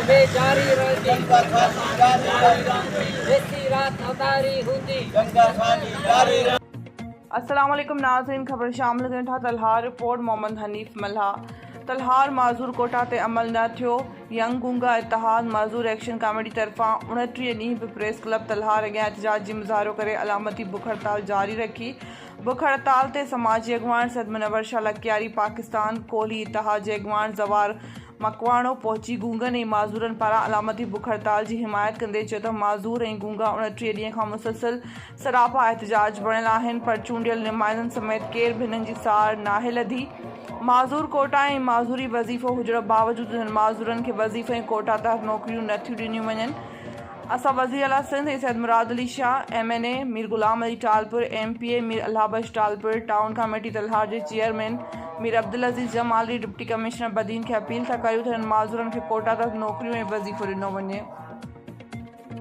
में जारी रहती जंगा साथी जारी रहती जैसी रात अदारी होती जंगा साथी जारी रहती। अस्सलाम वालेकुम नाज़रीन, खबर शामिल करें था तलहार रिपोर्ट मोहम्मद हनीफ मल्हा। तलहार माज़ूर कोटा ते अमल न थियो। यंग गुंगा इत्तेहाद माज़ूर एक्शन कमेटी तरफ़ां 29 ॾींहं बि प्रेस क्लब तलहार अॻियां एहतजाजी मुज़ाहिरो करे अलामती बुख हड़ताल जारी रखी। बुख हड़ताल ते समाजी अॻवान सैयद मुनव्वर शाह लकियारी, पाकिस्तान कोहली इत्तेहाद जे अॻवान ज़वार मकवाणो पहुची गूंगन ऐं माज़ूरनि पारां अलामती बुख हड़ताल जी हिमायत कंदे चयो त माज़ूर ऐं गूंगा 29 ॾींहं खां मुसलसिल सरापा एहतजाज बणियल आहिनि, पर चूंडियल नुमाइंदनि समेत केर बि हिननि जी सार नाहे लधी। माज़ूर कोटा ऐं माज़ूरी वज़ीफ़ो हुजण बावजूदि हिननि माज़ूरनि खे वज़ीफ़े ऐं कोटा तहत नौकरियूं नथियूं ॾिनियूं वञनि। असां वज़ीर आला सिंध ऐं Syed Murad Ali Shah MNA, Mir Ghulam Ali Talpur MPA, Mir Allahbakhsh Talpur, town committee Talhar जे chairman Mir Abdul Aziz Jamali, deputy commissioner Badin खे अपील था कयूं त हिननि माज़ूरनि खे कोटा तहत नौकरियूं ऐं वज़ीफ़ो ॾिनो वञे।